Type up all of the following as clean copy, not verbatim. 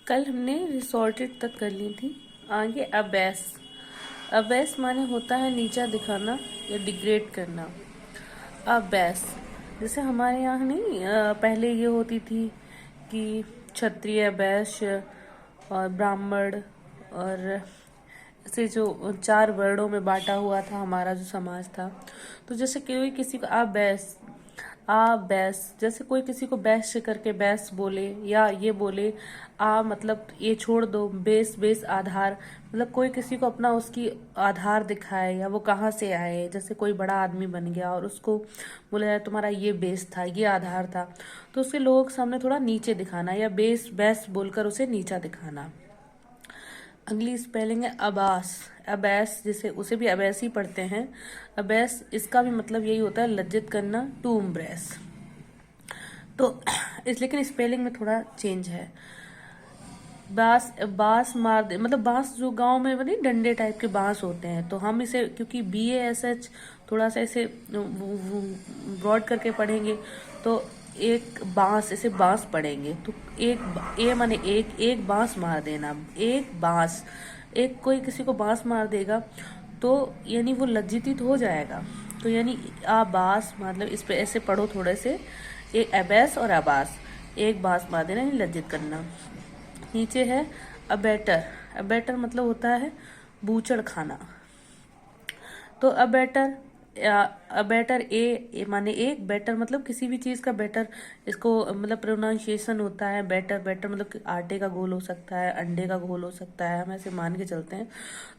कल हमने रिसॉर्टेड तक कर ली थी। आगे अबैस। अबैस माने होता है नीचा दिखाना या डिग्रेड करना। अबैस जैसे हमारे यहाँ नहीं पहले ये होती थी कि क्षत्रिय, वैश्य और ब्राह्मण, और ऐसे जो 4 वर्णों में बांटा हुआ था हमारा जो समाज था। तो जैसे कोई किसी को बैस जैसे कोई किसी को बैश्य करके बैस बोले, या ये बोले मतलब ये छोड़ दो, बेस बेस आधार, मतलब कोई किसी को अपना उसकी आधार दिखाए या वो कहाँ से आए। जैसे कोई बड़ा आदमी बन गया और उसको बोला जाए तुम्हारा ये बेस था, ये आधार था, तो उसके लोगों के सामने थोड़ा नीचे दिखाना या बेस बैस बोलकर उसे नीचा दिखाना। अगली स्पेलिंग है अबास। अबैस जिसे उसे भी अबैस ही पढ़ते हैं। अबैस इसका भी मतलब यही होता है लज्जित करना, टू इम्प्रेस। तो लेकिन स्पेलिंग में थोड़ा चेंज है। बांस बांस मार दे, मतलब बांस जो गांव में बने डंडे टाइप के बांस होते हैं, तो हम इसे क्योंकि BASH थोड़ा सा ऐसे ब्रॉड करके पढ़ेंगे तो एक बांस, ऐसे बांस पढ़ेंगे तो ए माने एक बांस मार देना। एक बांस, एक कोई किसी को बांस मार देगा तो यानी वो लज्जित हो जाएगा। तो यानी आबास मतलब इस पे ऐसे पढ़ो थोड़े से, एक अबैस और आबास, एक बांस मार देना यानी लज्जित करना। नीचे है अबेटर। अबेटर मतलब होता है बूचड़ खाना। तो अबेटर ए माने एक, बेटर मतलब किसी भी चीज का बेटर, इसको मतलब प्रोनाउंसिएशन होता है बेटर। बेटर मतलब कि आटे का घोल हो सकता है, अंडे का घोल हो सकता है, हम ऐसे मान के चलते हैं।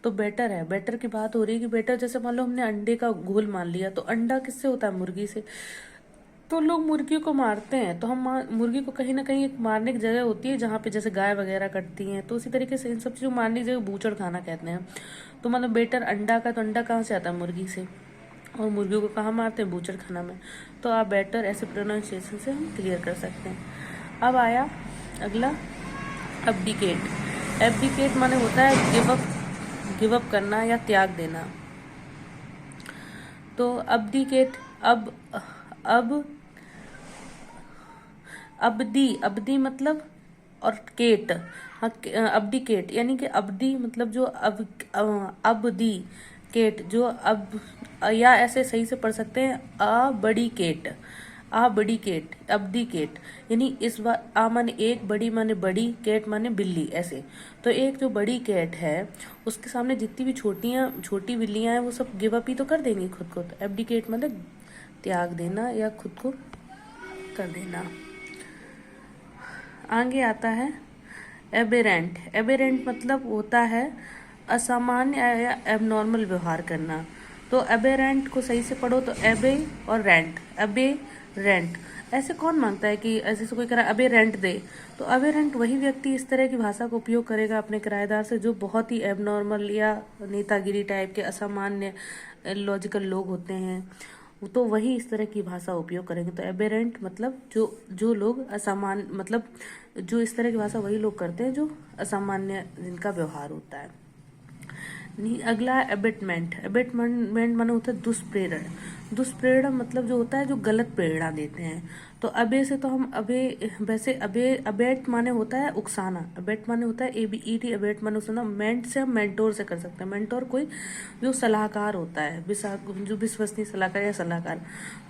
तो बेटर है, बेटर की बात हो रही है कि बेटर जैसे मान लो हमने अंडे का घोल मान लिया, तो अंडा किससे होता है? मुर्गी से। तो लोग मुर्गी को मारते हैं, तो हम मुर्गी को कहीं ना कहीं एक मारने की जगह होती है जहाँ पे जैसे गाय वगैरह कटती हैं, तो उसी तरीके से इन सब चीज़ों को मारने की जगह बूचड़ खाना कहते हैं। तो मतलब बेटर अंडा का, तो अंडा कहाँ से आता है? मुर्गी से। और मुर्गियों को कहाँ मारते हैं? बूचड़ खाना में। तो आप बेटर ऐसे प्रोनाउंसिएशन से हम क्लियर कर सकते हैं। अब आया अगला एब्डिकेट। एब्डिकेट माने होता है गिव अप करना या त्याग देना। तो अब्डिकेट अब अबदी मतलब, और केट, हाँ अब्डिकेट यानी कि अबदी मतलब जो अबदी केट जो अब, या ऐसे सही से पढ़ सकते हैं बड़ी केट अबदी केट, यानी इस बार माने एक, बड़ी माने बड़ी, केट माने बिल्ली, ऐसे। तो एक जो बड़ी केट है उसके सामने जितनी भी छोटी बिल्लियां हैं वो सब गिव अप ही तो कर देंगी खुद को। तो एब्डिकेट मतलब त्याग देना या खुद को कर देना। आगे आता है एबेरेंट। एबेरेंट मतलब होता है असामान्य या एबनॉर्मल व्यवहार करना। तो एबेरेंट को सही से पढ़ो तो एबे और रेंट, एबे रेंट। ऐसे कौन मांगता है कि ऐसे से कोई कह रहा है अबे रेंट दे, तो अबे रेंट वही व्यक्ति इस तरह की भाषा का उपयोग करेगा अपने किराएदार से जो बहुत ही एबनॉर्मल या नेतागिरी टाइप के असामान्य लॉजिकल लोग होते हैं, तो वही इस तरह की भाषा उपयोग करेंगे। तो एबेरेंट मतलब जो लोग असामान्य, मतलब जो इस तरह की भाषा वही लोग करते हैं जो असामान्य जिनका व्यवहार होता है। अगला एबेटमेंट। एबेटमेंट माने होता है दुष्प्रेरण। दुष्प्रेरण मतलब जो होता है जो गलत प्रेरणा देते हैं। तो अबे से तो हम वैसे अबेट माने होता है उकसाना। अबेट माने होता है ABET। अबेट माने उकसाना। मेंट से हम मेंटोर से कर सकते हैं। मेंटोर कोई जो सलाहकार होता है, जो विश्वसनीय सलाहकार या सलाहकार।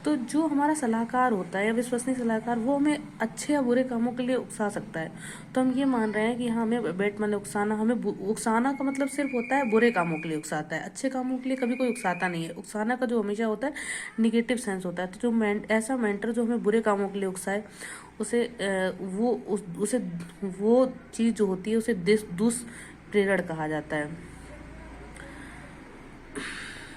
तो जो हमारा सलाहकार होता है या विश्वसनीय सलाहकार, वो हमें अच्छे या बुरे कामों के लिए उकसा सकता है। तो हम ये मान रहे हैं कि हाँ, हमें अबेट माने उकसाना। हमें उकसाना का मतलब सिर्फ होता है बुरे कामों के लिए उकसाता है, अच्छे कामों के लिए कभी कोई उकसाता नहीं है। उकसाना का जो हमेशा होता है निगेटिव सेंस होता है। तो जो ऐसा मेंटर जो हमें बुरे कामों के लिए उकसाए, उसे वो चीज़ जो होती है उसे दुष्प्रेरण कहा जाता है।